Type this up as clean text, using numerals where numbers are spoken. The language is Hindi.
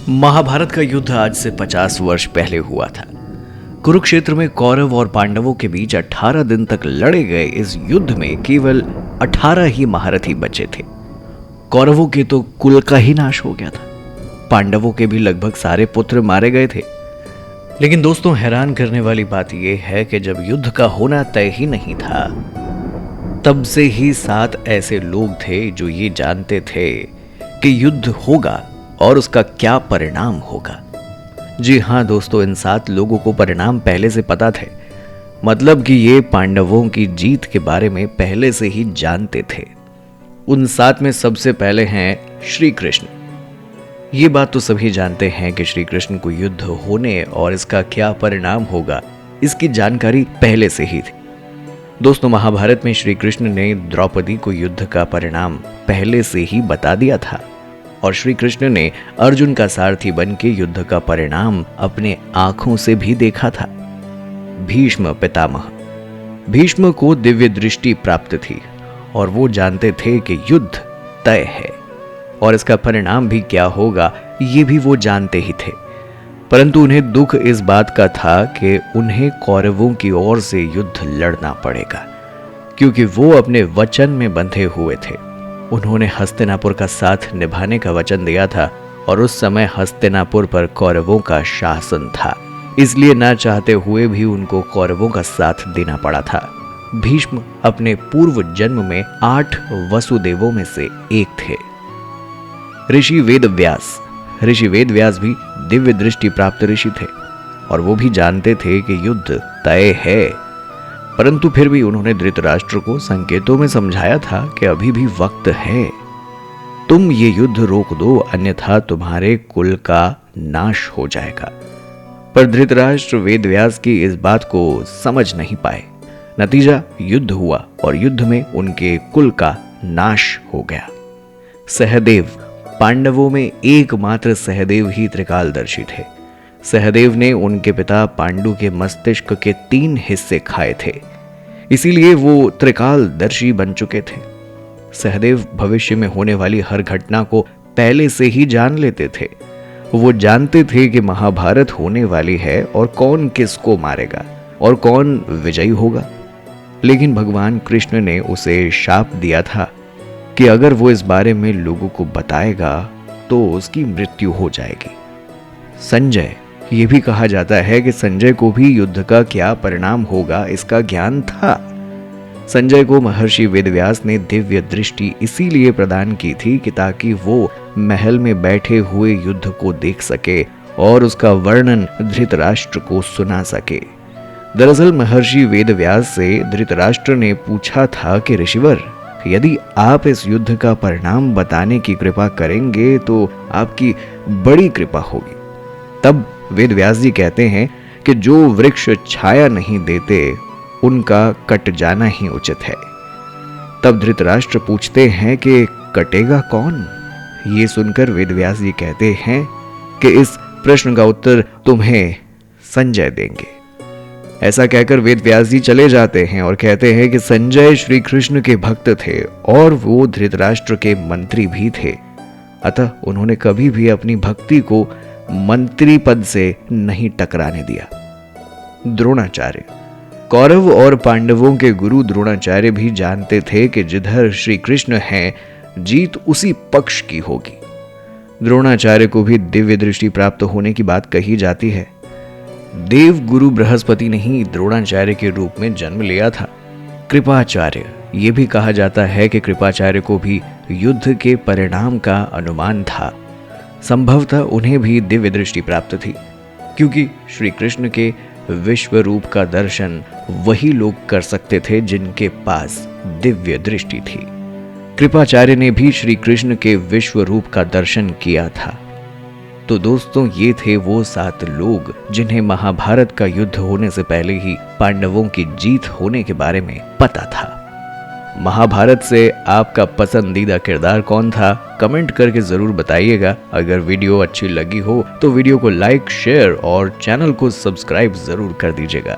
महाभारत का युद्ध आज से 50 वर्ष पहले हुआ था। कुरुक्षेत्र में कौरव और पांडवों के बीच 18 दिन तक लड़े गए इस युद्ध में केवल 18 ही महारथी बचे थे। कौरवों के तो कुल का ही नाश हो गया था। पांडवों के भी लगभग सारे पुत्र मारे गए थे। लेकिन दोस्तों, हैरान करने वाली बात यह है कि जब युद्ध का होना तय ही नहीं था, तब से ही 7 ऐसे लोग थे जो ये जानते थे कि युद्ध होगा और उसका क्या परिणाम होगा। जी हां दोस्तों, इन 7 लोगों को परिणाम पहले से पता थे। मतलब कि ये पांडवों की जीत के बारे में पहले से ही जानते थे। उन 7 में सबसे पहले हैं श्री कृष्ण। ये बात तो सभी जानते हैं कि श्री कृष्ण को युद्ध होने और इसका क्या परिणाम होगा, इसकी जानकारी पहले से ही थी। दोस्तों, महाभारत में श्री कृष्ण ने द्रौपदी को युद्ध का परिणाम पहले से ही बता दिया था और श्री कृष्ण ने अर्जुन का सारथी बन के युद्ध का परिणाम अपने आंखों से भी देखा था। भीष्म पितामह, भीष्म को दिव्य दृष्टि प्राप्त थी और वो जानते थे कि युद्ध तय है और इसका परिणाम भी क्या होगा ये भी वो जानते ही थे। परंतु उन्हें दुख इस बात का था कि उन्हें कौरवों की ओर से युद्ध लड़ना पड़ेगा, क्योंकि वो अपने वचन में बंधे हुए थे। उन्होंने हस्तिनापुर का साथ निभाने का वचन दिया था और उस समय हस्तिनापुर पर कौरवों का शासन था, इसलिए ना चाहते हुए भी उनको कौरवों का साथ देना पड़ा था। भीष्म अपने पूर्व जन्म में 8 वसुदेवों में से एक थे। ऋषि वेदव्यास भी दिव्य दृष्टि प्राप्त ऋषि थे और वो भी जानते थे कि युद्ध तय है। परंतु फिर भी उन्होंने धृतराष्ट्र को संकेतों में समझाया था कि अभी भी वक्त है, तुम ये युद्ध रोक दो, अन्यथा तुम्हारे कुल का नाश हो जाएगा। पर धृतराष्ट्र वेदव्यास की इस बात को समझ नहीं पाए। नतीजा युद्ध हुआ और युद्ध में उनके कुल का नाश हो गया। सहदेव, पांडवों में एकमात्र सहदेव ही त्रिकालदर्शी थे। सहदेव ने उनके पिता पांडु के मस्तिष्क के 3 हिस्से खाए थे, इसीलिए वो त्रिकालदर्शी बन चुके थे। सहदेव भविष्य में होने वाली हर घटना को पहले से ही जान लेते थे। वो जानते थे कि महाभारत होने वाली है और कौन किसको मारेगा और कौन विजयी होगा। लेकिन भगवान कृष्ण ने उसे शाप दिया था कि अगर वो इस बारे में लोगों को बताएगा तो उसकी मृत्यु हो जाएगी। संजय, ये भी कहा जाता है कि संजय को भी युद्ध का क्या परिणाम होगा इसका ज्ञान था। संजय को महर्षि वेदव्यास ने दिव्य दृष्टि इसीलिए प्रदान की थी कि ताकि वो महल में बैठे हुए युद्ध को देख सके और उसका वर्णन धृतराष्ट्र को सुना सके। दरअसल महर्षि वेदव्यास से धृतराष्ट्र ने पूछा था कि ऋषिवर, यदि आप इस युद्ध का परिणाम बताने की कृपा करेंगे तो आपकी बड़ी कृपा होगी। तब वेदव्यास जी कहते हैं कि जो वृक्ष छाया नहीं देते उनका कट जाना ही उचित है। तब धृतराष्ट्र पूछते हैं कि कटेगा कौन? ये सुनकर वेदव्यास जी कहते हैं कि इस प्रश्न का उत्तर तुम्हें संजय देंगे। ऐसा कहकर वेदव्यास जी चले जाते हैं और कहते हैं कि संजय श्री कृष्ण के भक्त थे और वो धृतराष्ट्र के मंत्री भी थे, अतः उन्होंने कभी भी अपनी भक्ति को मंत्री पद से नहीं टकराने दिया। द्रोणाचार्य, कौरव और पांडवों के गुरु द्रोणाचार्य भी जानते थे कि जिधर श्री कृष्ण हैं, जीत उसी पक्ष की होगी। द्रोणाचार्य को भी दिव्य दृष्टि प्राप्त होने की बात कही जाती है। देव गुरु बृहस्पति ने ही द्रोणाचार्य के रूप में जन्म लिया था। कृपाचार्य, ये भी कहा जाता है कि कृपाचार्य को भी युद्ध के परिणाम का अनुमान था। संभवतः उन्हें भी दिव्य दृष्टि प्राप्त थी, क्योंकि श्री कृष्ण के विश्व रूप का दर्शन वही लोग कर सकते थे जिनके पास दिव्य दृष्टि थी। कृपाचार्य ने भी श्री कृष्ण के विश्व रूप का दर्शन किया था। तो दोस्तों, ये थे वो 7 लोग जिन्हें महाभारत का युद्ध होने से पहले ही पांडवों की जीत होने के बारे में पता था। महाभारत से आपका पसंदीदा किरदार कौन था? कमेंट करके जरूर बताइएगा। अगर वीडियो अच्छी लगी हो तो वीडियो को लाइक, शेयर और चैनल को सब्सक्राइब जरूर कर दीजिएगा।